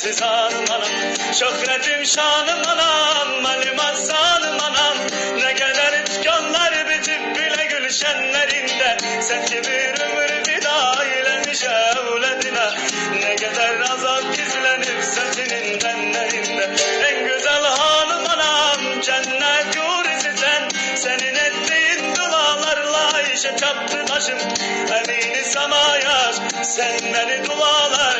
sensiz anım anam. Şöhretim şanım anam, malumat sanım anam. Ne kadar tükanlar bitip bile gülşenlerinde, sen ki bir ömür fida eylemiş evledine. Ne kadar azap gizlenip sözünün tenlerinde. En güzel hanım anam, cennet hurisi sen. Senin ettiğin dualarla işe çattı başım. Elini samaya, sen beni dualar,